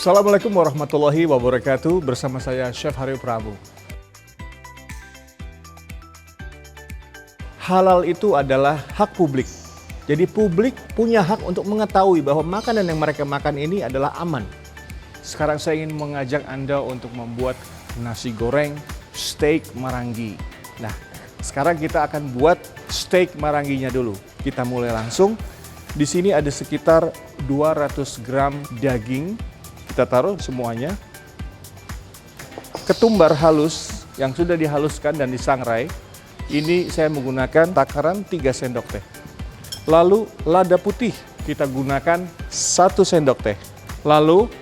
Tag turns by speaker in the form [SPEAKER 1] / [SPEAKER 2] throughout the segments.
[SPEAKER 1] Assalamualaikum warahmatullahi wabarakatuh. Bersama saya Chef Haryo Prabu. Halal itu adalah hak publik. Jadi publik punya hak untuk mengetahui bahwa makanan yang mereka makan ini adalah aman. Sekarang saya ingin mengajak Anda untuk membuat nasi goreng steak marangi. Nah, sekarang kita akan buat steak maranginya dulu. Kita mulai langsung. Di sini ada sekitar 200 gram daging. Kita taruh semuanya. Ketumbar halus yang sudah dihaluskan dan disangrai. Ini saya menggunakan takaran 3 sendok teh. Lalu lada putih kita gunakan 1 sendok teh. Lalu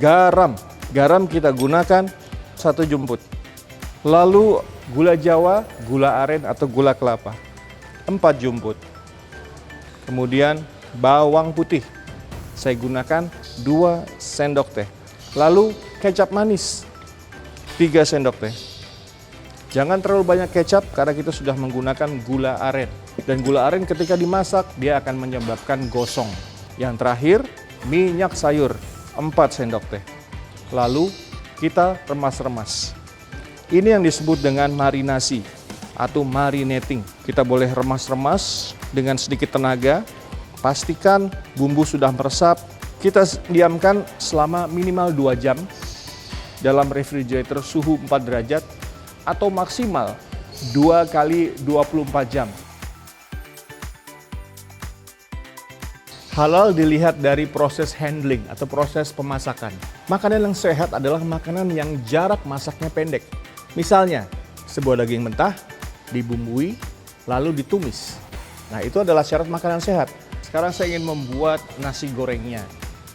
[SPEAKER 1] garam. Garam kita gunakan 1 jumput. Lalu gula jawa, gula aren atau gula kelapa 4 jumput. Kemudian bawang putih. Saya gunakan 2 sendok teh. Lalu kecap manis 3 sendok teh. Jangan terlalu banyak kecap karena kita sudah menggunakan gula aren. Dan gula aren ketika dimasak dia akan menyebabkan gosong. Yang terakhir minyak sayur 4 sendok teh. Lalu kita remas-remas. Ini yang disebut dengan marinasi atau marinating. Kita boleh remas-remas dengan sedikit tenaga. Pastikan bumbu sudah meresap. Kita diamkan selama minimal 2 jam dalam refrigerator suhu 4 derajat atau maksimal 2 kali 24 jam. Halal dilihat dari proses handling atau proses pemasakan. Makanan yang sehat adalah makanan yang jarak masaknya pendek. Misalnya, sebuah daging mentah dibumbui lalu ditumis. Nah, itu adalah syarat makanan sehat. Sekarang saya ingin membuat nasi gorengnya.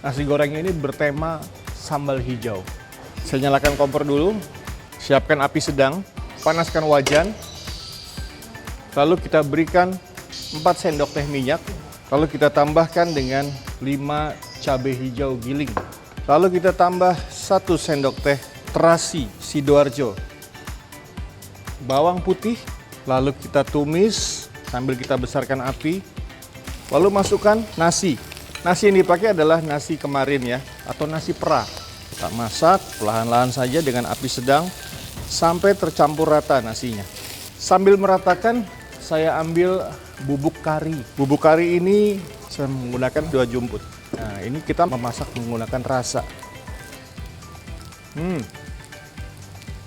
[SPEAKER 1] Nasi gorengnya ini bertema sambal hijau. Saya nyalakan kompor dulu, siapkan api sedang, panaskan wajan. Lalu kita berikan 4 sendok teh minyak. Lalu kita tambahkan dengan 5 cabai hijau giling. Lalu kita tambah 1 sendok teh terasi Sidoarjo. Bawang putih, lalu kita tumis sambil kita besarkan api. Lalu masukkan nasi. Nasi yang dipakai adalah nasi kemarin ya, atau nasi perah. Kita masak perlahan-lahan saja dengan api sedang sampai tercampur rata nasinya. Sambil meratakan, saya ambil bubuk kari. Bubuk kari ini saya menggunakan 2 jumput. Nah, ini kita memasak menggunakan rasa.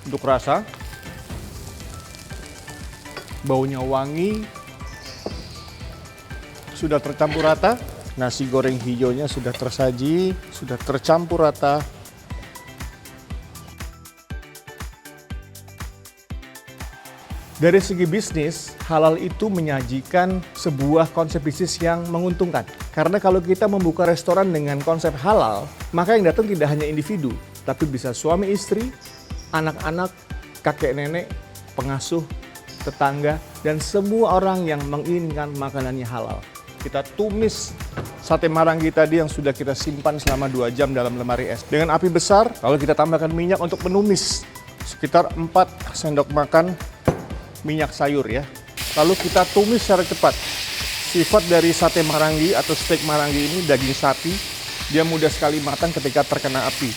[SPEAKER 1] Untuk rasa, baunya wangi, sudah tercampur rata. Nasi goreng hijaunya sudah tersaji, sudah tercampur rata. Dari segi bisnis, halal itu menyajikan sebuah konsep bisnis yang menguntungkan. Karena kalau kita membuka restoran dengan konsep halal, maka yang datang tidak hanya individu, tapi bisa suami istri, anak-anak, kakek nenek, pengasuh, tetangga, dan semua orang yang menginginkan makanannya halal. Kita tumis sate marangi tadi yang sudah kita simpan selama 2 jam dalam lemari es. Dengan api besar, lalu kita tambahkan minyak untuk menumis. Sekitar 4 sendok makan minyak sayur ya. Lalu kita tumis secara cepat. Sifat dari sate marangi atau steak marangi ini daging sapi, dia mudah sekali matang ketika terkena api.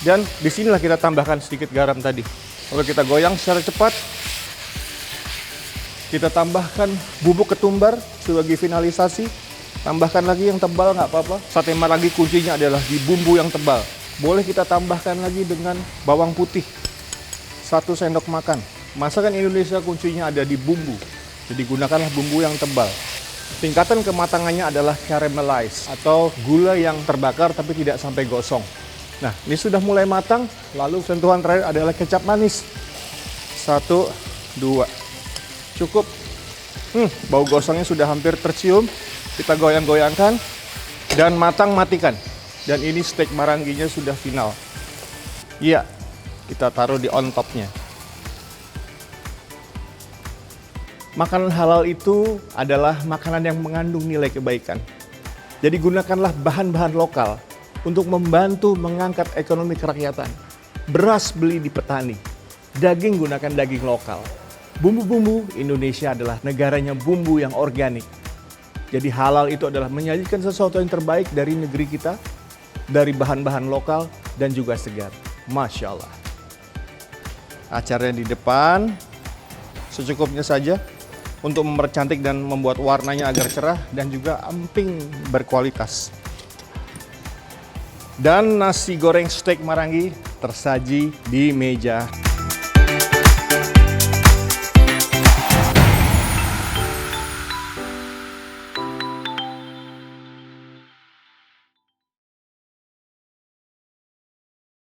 [SPEAKER 1] Dan disinilah kita tambahkan sedikit garam tadi. Lalu kita goyang secara cepat. Kita tambahkan bubuk ketumbar sebagai finalisasi. Tambahkan lagi yang tebal nggak apa-apa. Sate marangi kuncinya adalah di bumbu yang tebal. Boleh kita tambahkan lagi dengan bawang putih 1 sendok makan. Masakan Indonesia kuncinya ada di bumbu. Jadi gunakanlah bumbu yang tebal. Tingkatan kematangannya adalah caramelize atau gula yang terbakar tapi tidak sampai gosong. Nah, ini sudah mulai matang. Lalu sentuhan terakhir adalah kecap manis. 1, 2. Cukup. Bau gosongnya sudah hampir tercium. Kita goyang-goyangkan dan matang matikan. Dan ini steak maranginya sudah final. Iya, kita taruh di on top-nya. Makanan halal itu adalah makanan yang mengandung nilai kebaikan. Jadi gunakanlah bahan-bahan lokal untuk membantu mengangkat ekonomi kerakyatan. Beras beli di petani, daging gunakan daging lokal. Bumbu-bumbu, Indonesia adalah negaranya bumbu yang organik. Jadi halal itu adalah menyajikan sesuatu yang terbaik dari negeri kita, dari bahan-bahan lokal, dan juga segar. Masya Allah. Acaranya di depan, secukupnya saja untuk mempercantik dan membuat warnanya agar cerah dan juga emping berkualitas. Dan nasi goreng steak Marangi tersaji di meja.